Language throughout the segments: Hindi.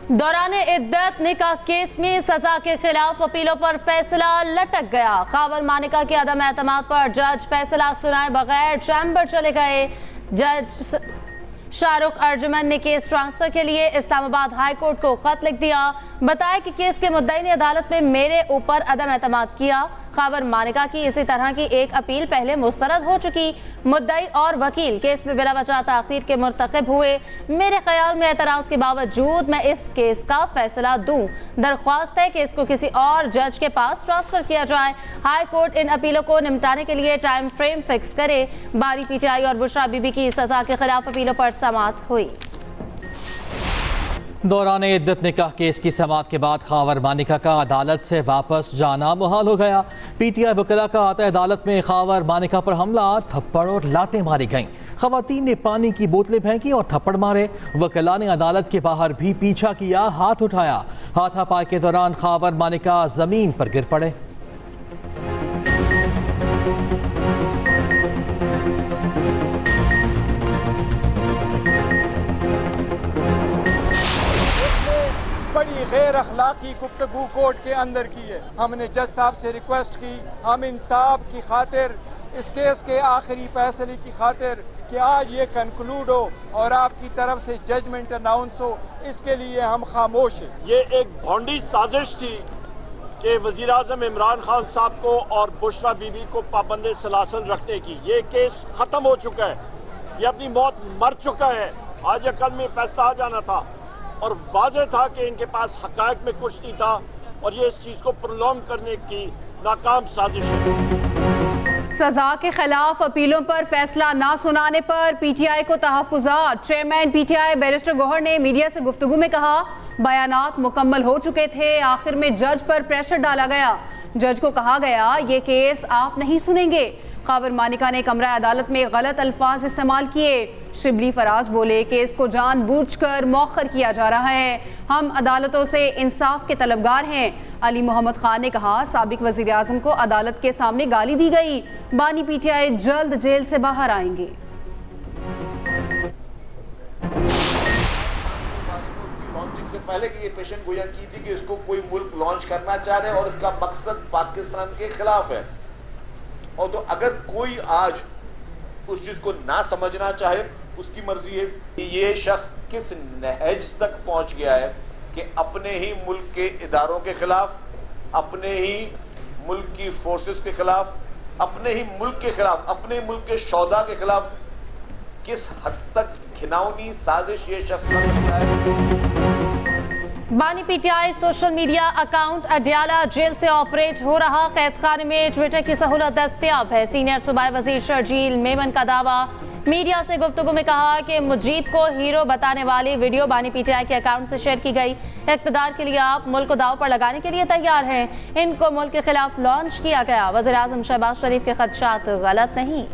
दौरान इद्दत निकाह केस में सजा के खिलाफ अपीलों पर फैसला लटक गया। खावर मानिका के अदम एतमाद पर जज फैसला सुनाए बगैर चैम्बर चले गए। जज शाहरुख अर्जुमन ने केस ट्रांसफर के लिए इस्लामाबाद हाई कोर्ट को खत लिख दिया। बताया कि केस के मुद्दई ने अदालत में मेरे ऊपर अदम एतमाद किया। खावर मानिका की इसी तरह की एक अपील पहले मुस्तरद हो चुकी। मुद्दई और वकील केस में बिला वजह ताखीर के मुर्तकिब हुए। मेरे ख्याल में एतराज के बावजूद मैं इस केस का फैसला दूं। दरख्वास्त है कि इसको किसी और जज के पास ट्रांसफर किया जाए। हाई कोर्ट इन अपीलों को निपटाने के लिए टाइम फ्रेम फिक्स करे। बारी पीटीआई और बुशरा बीबी की सजा के खिलाफ अपीलों पर समाअत हुई। दौरान इद्दत निकाह केस की समाअत के बाद खावर मानिका का अदालत से वापस जाना मुहाल हो गया। पीटीआई वकीला का आता अदालत में खावर मानिका पर हमला, थप्पड़ और लातें मारी गईं। खवातीन ने पानी की बोतलें फेंकी और थप्पड़ मारे। वकीला ने अदालत के बाहर भी पीछा किया, हाथ उठाया। हाथापाई के दौरान खावर मानिका जमीन पर गिर पड़े। बड़ी गैर अखलाकी गुफ्तगू कोर्ट के अंदर की है। हमने जज साहब से रिक्वेस्ट की, हम इंसाफ की खातिर, इस केस के आखिरी फैसले की खातिर कि आज ये कंक्लूड हो और आपकी तरफ से जजमेंट अनाउंस हो, इसके लिए हम खामोश हैं। ये एक भौंडी साजिश थी कि वजीर आजम इमरान खान साहब को और बुशरा बीबी को पाबंद सलासल रखने की। ये केस खत्म हो चुका है, ये अपनी मौत मर चुका है। आज या कल में फैसला आ जाना था और वाज़ेह था कि इनके पास हक़ाइक़ में कुछ नहीं था और ये इस चीज को प्रोलॉन्ग करने की नाकाम साजिश है। सजा के खिलाफ अपीलों पर फैसला ना सुनाने पर पीटीआई को तहफ़्फ़ुज़ात। चेयरमैन पीटीआई बैरिस्टर गौहर ने मीडिया से गुफ्तगू में कहा, बयानात मुकम्मल हो चुके थे, आखिर में जज पर प्रेशर डाला गया। जज को कहा गया ये केस आप नहीं सुनेंगे। खावर मानिका ने कमरा अदालत में गलत अल्फाज इस्तेमाल किए। शिबली फराज बोले केस को जानबूझकर मौखर किया जा रहा है, हम अदालतों से इंसाफ के तलबगार हैं। अली मोहम्मद खान ने कहा साबिक वजीर आजम को अदालत के सामने गाली दी गई। बानी पीटीआई जल्द जेल से बाहर आएंगे। लॉन्चिंग से पहले की ये पेशेंट गोया की थी कि इसको कोई मुल्क लॉन्च करना चाह रहे और इसका मकसद पाकिस्तान के खिलाफ है। और तो अगर कोई आज उस चीज को ना समझना चाहे, उसकी मर्जी है कि ये शख्स किस नहज तक पहुंच गया है कि अपने ही मुल्क के इदारों के खिलाफ, अपने ही मुल्क की फोर्सेस के खिलाफ, अपने ही मुल्क के खिलाफ, अपने मुल्क के शौदा के खिलाफ किस हद तक घिनौनी साजिश ये शख्स कर सकता है। बानी PTI social media account Adiala jail से ऑपरेट हो रहा। कैद खाने में ट्विटर की सहूलत दस्तयाब है। सीनियर सूबाई वजीर शर्जील मेमन का दावा। मीडिया से गुफ्तगू में कहा कि मुजीब को हीरो बताने वाली वीडियो बानी पीटीआई के अकाउंट से शेयर की गई। इक़्तिदार के लिए आप मुल्क को दाव पर लगाने के लिए तैयार हैं। इनको मुल्क के खिलाफ लॉन्च किया गया। वज़ीर आज़म शहबाज शरीफ के खदशात गलत नहीं।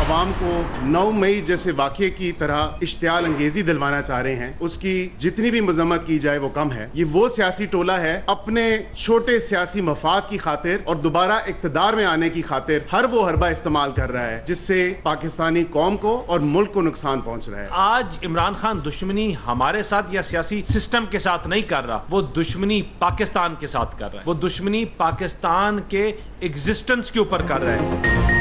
आवाम को 9 मई जैसे वाक़े की तरह इश्तियाल अंगेजी दिलवाना चाह रहे हैं, उसकी जितनी भी मजम्मत की जाए वो कम है। ये वो सियासी टोला है अपने छोटे सियासी मफाद की खातिर और दोबारा इक़्तिदार में आने की खातिर हर वो हरबा इस्तेमाल कर रहा है जिससे पाकिस्तानी कौम को और मुल्क को नुकसान पहुंच रहा है। आज इमरान खान दुश्मनी हमारे साथ या सियासी सिस्टम के साथ नहीं कर रहा, वो दुश्मनी पाकिस्तान के साथ कर रहा है। वो दुश्मनी पाकिस्तान के एग्जिस्टेंस के ऊपर कर रहा है।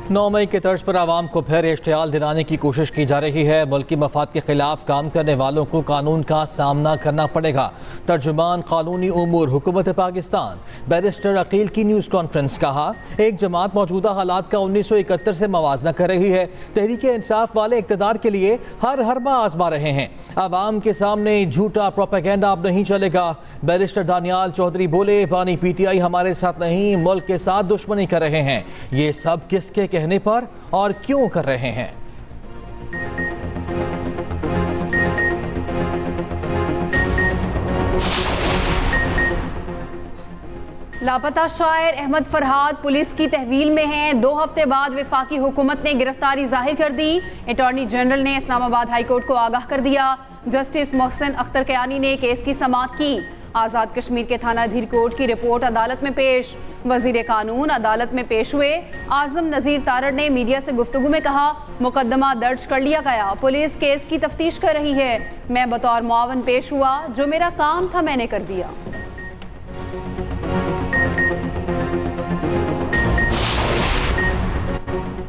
9 मई के तर्ज पर आवाम को फिर इश्तियाल दिलाने की कोशिश की जा रही है। मुल्की मफाद के खिलाफ काम करने वालों को कानून का सामना करना पड़ेगा। तर्जुमान कानूनी उमूर हुकूमत पाकिस्तान बैरिस्टर अकील की न्यूज़ कॉन्फ्रेंस। कहा एक जमात मौजूदा हालात का 1971 से मवाजना कर रही है। तहरीक इंसाफ वाले इक़्तिदार के लिए हर हरबा आजमा रहे हैं। आवाम के सामने झूठा प्रोपेगेंडा अब नहीं चलेगा। बैरिस्टर दानियाल चौधरी बोले बानी पीटीआई हमारे साथ नहीं, मुल्क के साथ दुश्मनी कर रहे हैं। ये सब किसके कहने पर और क्यों कर रहे हैं? लापता शायर अहमद फरहाद पुलिस की तहवील में हैं। 2 हफ्ते बाद वफाकी हुकूमत ने गिरफ्तारी जाहिर कर दी। अटॉर्नी जनरल ने इस्लामाबाद हाई कोर्ट को आगाह कर दिया। जस्टिस मोहसिन अख्तर कयानी ने केस की समाअत की। आज़ाद कश्मीर के थाना धीरकोट की रिपोर्ट अदालत में पेश। वजीर कानून अदालत में पेश हुए। आजम नज़ीर तारड़ ने मीडिया से गुफ्तगू में कहा, मुकदमा दर्ज कर लिया गया, पुलिस केस की तफ्तीश कर रही है। मैं बतौर मुआवन पेश हुआ, जो मेरा काम था मैंने कर दिया।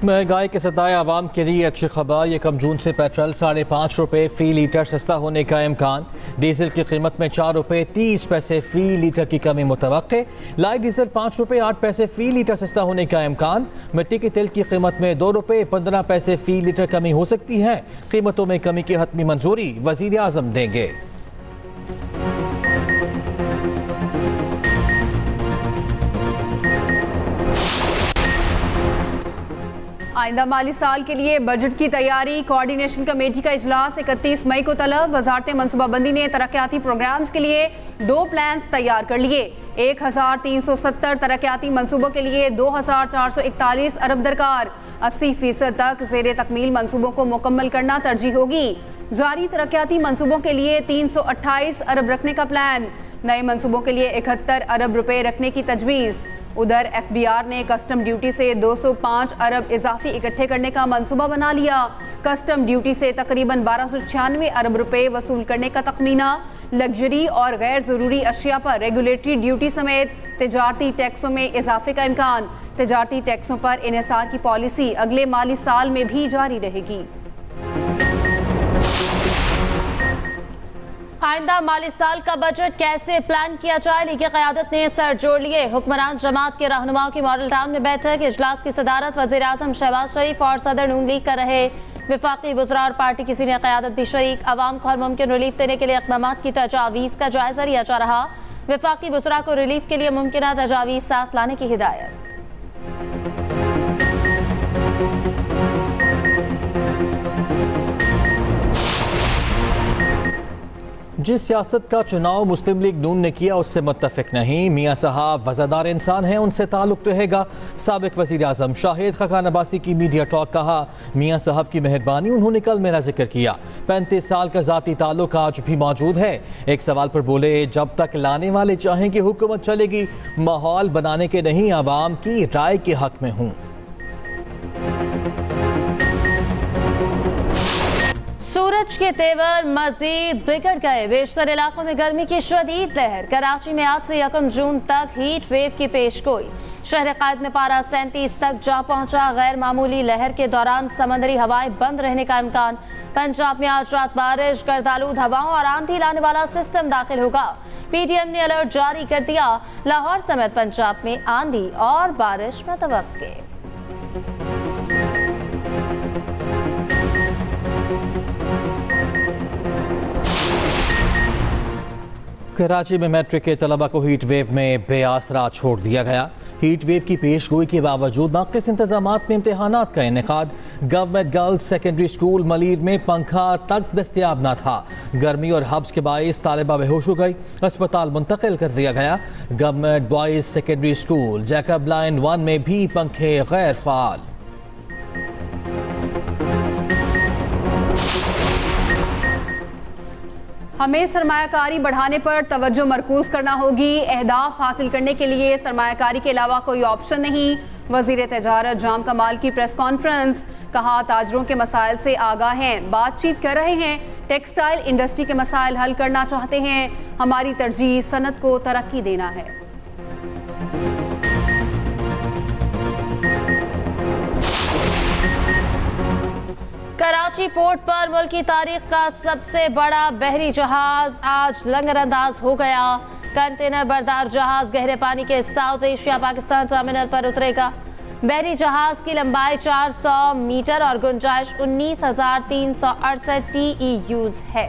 महंगाई के सताए आवाम के लिए अच्छी खबर। 1 जून से पेट्रोल 5.5 रुपये फ़ी लीटर सस्ता होने का इम्कान। डीजल की कीमत में 4 रुपये 30 पैसे फ़ी लीटर की कमी मुतवक्के। लाइट डीजल 5 रुपये 8 पैसे फ़ी लीटर सस्ता होने का इम्कान। मिट्टी के तेल की कीमत में 2 रुपये 15 पैसे फ़ी लीटर कमी हो सकती है। कीमतों में कमी की हतमी मंजूरी वज़ीर आज़म देंगे। आइंदा माली साल के लिए बजट की तैयारी। कोऑर्डिनेशन कमेटी का इजलास 31 मई को तलब। वजारत मनसूबाबंदी ने तरक्याती प्रोग्राम्स के लिए 2 प्लान्स तैयार कर लिए। 1370 तरक्याती मनसूबों के लिए 2441 अरब दरकार। 80% तक ज़ेरे तकमील मनसूबों को मुकम्मल करना तरजीह होगी। जारी तरक्याती मनसूबों के लिए 328 अरब रखने का प्लान। नए मनसूबों के लिए 71 अरब रुपए रखने की तजवीज़। उधर FBR ने कस्टम ड्यूटी से 205 अरब इजाफी इकट्ठे करने का मंसूबा बना लिया। कस्टम ड्यूटी से तकरीबन 1296 अरब रुपए वसूल करने का तखमीना। लग्जरी और गैर ज़रूरी अशिया पर रेगुलेटरी ड्यूटी समेत तिजारती टैक्सों में इजाफे का इम्कान। तिजारती टैक्सों पर इन्हिसार की पॉलिसी अगले माली साल में भी जारी रहेगी। आइंदा माली साल का बजट कैसे प्लान किया जाए, लीग क़यादत ने सर जोड़ लिए। हुक्मरान जमात के रहनुमाओं की मॉडल टाउन में बैठक। इजलास की सदारत वज़ीर आज़म शहबाज शरीफ और सदर नून लीग कर रहे। वफाकी वज़रा और पार्टी की सीनियर क़यादत भी शरीक। अवाम को हर मुमकिन रिलीफ देने के लिए इक़दामात की तजावीज़ का जायज़ा लिया जा रहा। वफाकी वज़रा को रिलीफ के लिए मुमकिन तजावीज़ साथ लाने की हिदायत। जिस सियासत का चुनाव मुस्लिम लीग नून ने किया उससे मुत्तफिक नहीं। मियाँ साहब वज़ादार इंसान हैं, उनसे ताल्लुक़ रहेगा। साबिक़ वज़ीर आज़म शाहिद खाकान अब्बासी की मीडिया टॉक। कहा, मियाँ साहब की मेहरबानी, उन्होंने कल मेरा जिक्र किया। 35 साल का ज़ाती ताल्लुक़ आज भी मौजूद है। एक सवाल पर बोले, जब तक लाने वाले चाहें कि हुकूमत चलेगी, माहौल बनाने के नहीं, आवाम की राय के हक़ में हूँ। सूरज के तेवर मजीद बिगड़ गए। बेशतर इलाकों में गर्मी की शदीद लहर। कराची में आज से 1 जून तक हीट वेव की पेशगोई। शहर कायद में पारा 37 तक जा पहुंचा। गैर मामूली लहर के दौरान समंदरी हवाएं बंद रहने का इम्कान। पंजाब में आज रात बारिश, गर्दालूद हवाओं और आंधी लाने वाला सिस्टम दाखिल होगा। PTM ने अलर्ट जारी कर दिया। लाहौर समेत पंजाब में आंधी और बारिश मुतवक्के। कराची में मैट्रिक के तलबा को हीट वेव में बेआसरा छोड़ दिया गया। हीट वेव की पेशगोई के बावजूद नाक़िस इंतज़ामात में इम्तहानात का इनेकाद। Government girls secondary school Malir में पंखा तक दस्तयाब न था। गर्मी और हब्स के बाइस तालिबा बेहोश हो गई, अस्पताल मुंतकिल कर दिया गया। Government boys secondary school Jacob line 1 में भी पंखे गैर फ़ाल। हमें सरमायाकारी बढ़ाने पर तवज्जो मरकूज करना होगी। अहदाफ हासिल करने के लिए सरमायाकारी के अलावा कोई ऑप्शन नहीं। वज़ीर तजारत जाम कमाल की प्रेस कॉन्फ्रेंस। कहा, ताजरों के मसाइल से आगाह हैं, बातचीत कर रहे हैं। टेक्सटाइल इंडस्ट्री के मसाइल हल करना चाहते हैं। हमारी तरजीह सनत को तरक्की देना है। कराची पोर्ट पर मुल्क की तारीख का सबसे बड़ा बहरी जहाज आज लंगरअंदाज हो गया। कंटेनर बरदार जहाज गहरे पानी के साउथ एशिया पाकिस्तान टर्मिनल पर उतरेगा। बहरी जहाज की लंबाई 400 मीटर और गुंजाइश 19,368 TEUs है।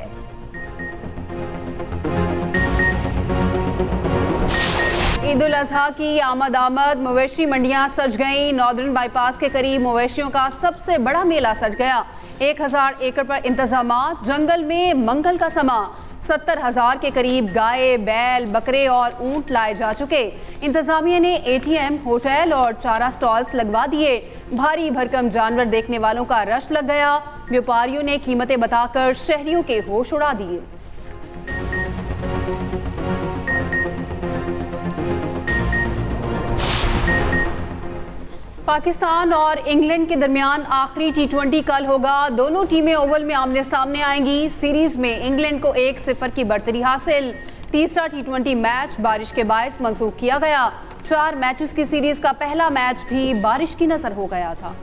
ईद उल अजहा की आमद मवेशी मंडियां सज गईं। नॉर्दर्न बाईपास के करीब मवेशियों का सबसे बड़ा मेला सज गया। 1000 एकड़ पर इंतजामात। जंगल में मंगल का समा। 70,000 के करीब गाय, बैल, बकरे और ऊंट लाए जा चुके। इंतजामिया ने ATM, होटल और चारा स्टॉल्स लगवा दिए। भारी भरकम जानवर देखने वालों का रश लग गया। व्यापारियों ने कीमतें बताकर शहरियों के होश उड़ा दिए। पाकिस्तान और इंग्लैंड के दरमियान आखिरी T20 कल होगा। दोनों टीमें ओवल में आमने सामने आएंगी। सीरीज में इंग्लैंड को 1-0 की बढ़तरी हासिल। तीसरा T20 मैच बारिश के बायस मंसूख किया गया। 4 मैचेस की सीरीज का पहला मैच भी बारिश की नजर हो गया था।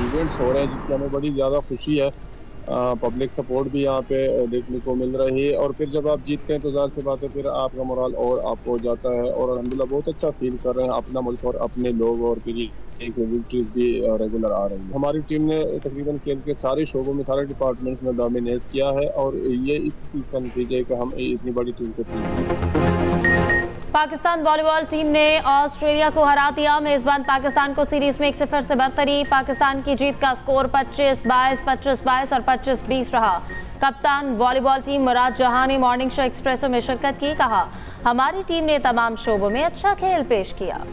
इवेंट्स हो रहे हैं जिसकी हमें बड़ी ज़्यादा खुशी है। पब्लिक सपोर्ट भी यहाँ पे देखने को मिल रही है और फिर जब आप जीतते हैं तो ज़ाहिर सी बात है फिर आपका मोरल और अप हो जाता है और अल्हम्दुलिल्लाह बहुत अच्छा फील कर रहे हैं अपना मुल्क और अपने लोग और फिर एक विक्ट्रीज भी रेगुलर आ रही है। हमारी टीम ने तकरीबन खेल के सारे शोबों में सारे डिपार्टमेंट्स में डोमिनेट किया है और ये इस चीज़ का नतीजा है कि हम इतनी बड़ी टीम को पाकिस्तान वॉलीबॉल टीम ने ऑस्ट्रेलिया को हरा दिया। मेजबान पाकिस्तान को सीरीज में 1-0 से बढ़तरी। पाकिस्तान की जीत का स्कोर 25-22, 25-22 और 25-20 रहा। कप्तान वॉलीबॉल टीम मुराद जहां ने मॉर्निंग शो एक्सप्रेसो में शिरकत की। कहा, हमारी टीम ने तमाम शोबों में अच्छा खेल पेश किया।